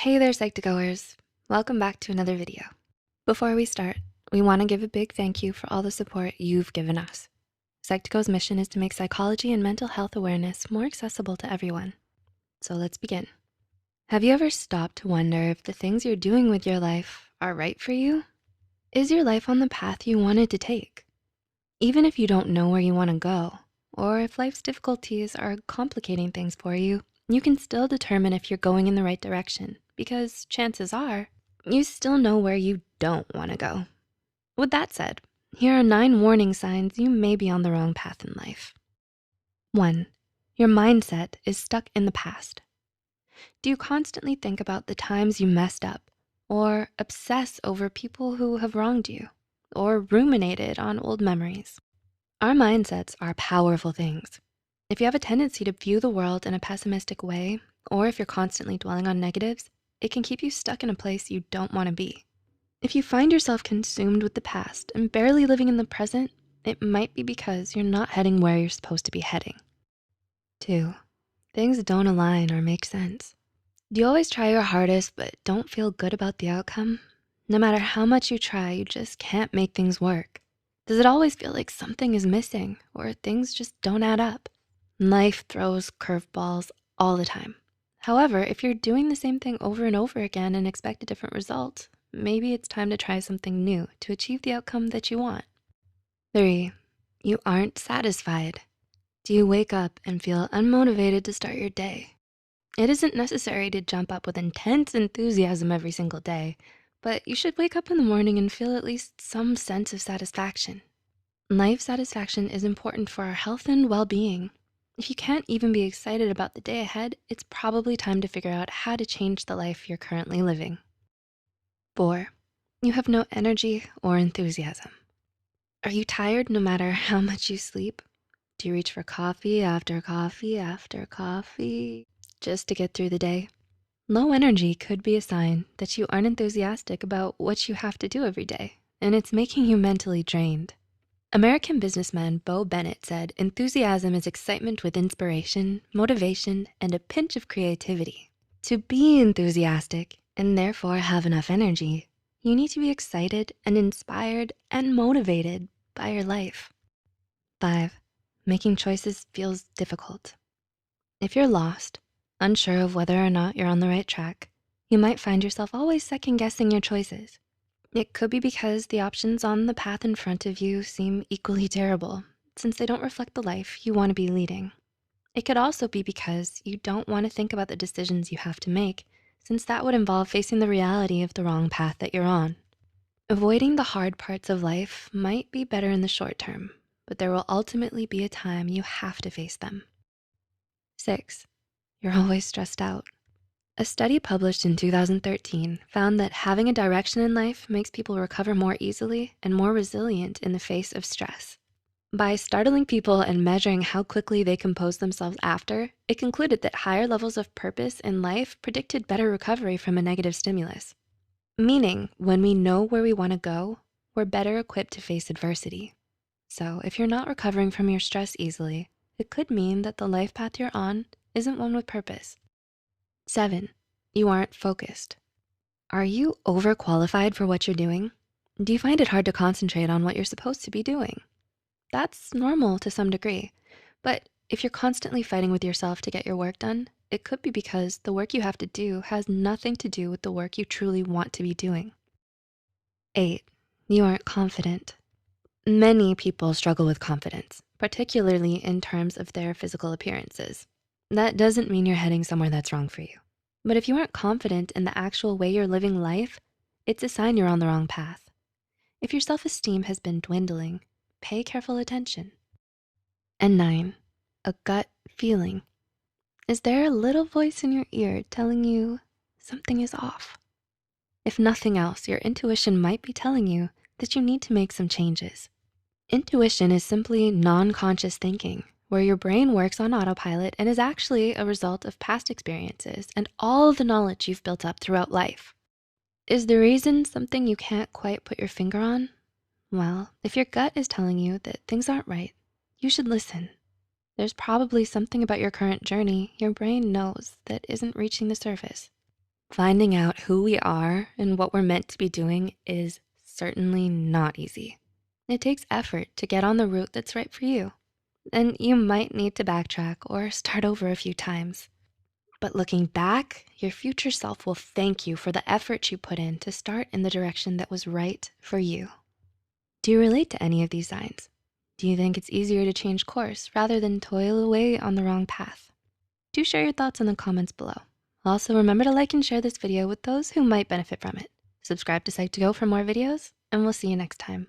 Hey there, Psych2Goers. Welcome back to another video. Before we start, we wanna give a big thank you for all the support you've given us. Psych2Go's mission is to make psychology and mental health awareness more accessible to everyone. So let's begin. Have you ever stopped to wonder if the things you're doing with your life are right for you? Is your life on the path you wanted to take? Even if you don't know where you wanna go, or if life's difficulties are complicating things for you, you can still determine if you're going in the right direction because chances are you still know where you don't wanna go. With that said, here are 9 warning signs you may be on the wrong path in life. 1, your mindset is stuck in the past. Do you constantly think about the times you messed up or obsess over people who have wronged you or ruminated on old memories? Our mindsets are powerful things. If you have a tendency to view the world in a pessimistic way, or if you're constantly dwelling on negatives, it can keep you stuck in a place you don't wanna be. If you find yourself consumed with the past and barely living in the present, it might be because you're not heading where you're supposed to be heading. 2, things don't align or make sense. Do you always try your hardest but don't feel good about the outcome? No matter how much you try, you just can't make things work. Does it always feel like something is missing or things just don't add up? Life throws curveballs all the time. However, if you're doing the same thing over and over again and expect a different result, maybe it's time to try something new to achieve the outcome that you want. 3, you aren't satisfied. Do you wake up and feel unmotivated to start your day? It isn't necessary to jump up with intense enthusiasm every single day, but you should wake up in the morning and feel at least some sense of satisfaction. Life satisfaction is important for our health and well-being. If you can't even be excited about the day ahead, it's probably time to figure out how to change the life you're currently living. 4, you have no energy or enthusiasm. Are you tired no matter how much you sleep? Do you reach for coffee after coffee after coffee just to get through the day? Low energy could be a sign that you aren't enthusiastic about what you have to do every day, and it's making you mentally drained. American businessman Bo Bennett said, enthusiasm is excitement with inspiration, motivation, and a pinch of creativity. To be enthusiastic and therefore have enough energy, you need to be excited and inspired and motivated by your life. 5, making choices feels difficult. If you're lost, unsure of whether or not you're on the right track, you might find yourself always second-guessing your choices. It could be because the options on the path in front of you seem equally terrible since they don't reflect the life you wanna be leading. It could also be because you don't wanna think about the decisions you have to make since that would involve facing the reality of the wrong path that you're on. Avoiding the hard parts of life might be better in the short term, but there will ultimately be a time you have to face them. 6, you're always stressed out. A study published in 2013 found that having a direction in life makes people recover more easily and more resilient in the face of stress. By startling people and measuring how quickly they compose themselves after, it concluded that higher levels of purpose in life predicted better recovery from a negative stimulus. Meaning, when we know where we wanna go, we're better equipped to face adversity. So if you're not recovering from your stress easily, it could mean that the life path you're on isn't one with purpose. 7, you aren't focused. Are you overqualified for what you're doing? Do you find it hard to concentrate on what you're supposed to be doing? That's normal to some degree, but if you're constantly fighting with yourself to get your work done, it could be because the work you have to do has nothing to do with the work you truly want to be doing. 8, you aren't confident. Many people struggle with confidence, particularly in terms of their physical appearances. That doesn't mean you're heading somewhere that's wrong for you. But if you aren't confident in the actual way you're living life, it's a sign you're on the wrong path. If your self-esteem has been dwindling, pay careful attention. And 9, a gut feeling. Is there a little voice in your ear telling you something is off? If nothing else, your intuition might be telling you that you need to make some changes. Intuition is simply non-conscious thinking, where your brain works on autopilot and is actually a result of past experiences and all the knowledge you've built up throughout life. Is the reason something you can't quite put your finger on? Well, if your gut is telling you that things aren't right, you should listen. There's probably something about your current journey your brain knows that isn't reaching the surface. Finding out who we are and what we're meant to be doing is certainly not easy. It takes effort to get on the route that's right for you. And you might need to backtrack or start over a few times. But looking back, your future self will thank you for the effort you put in to start in the direction that was right for you. Do you relate to any of these signs? Do you think it's easier to change course rather than toil away on the wrong path? Do share your thoughts in the comments below. Also, remember to like and share this video with those who might benefit from it. Subscribe to Psych2Go for more videos, and we'll see you next time.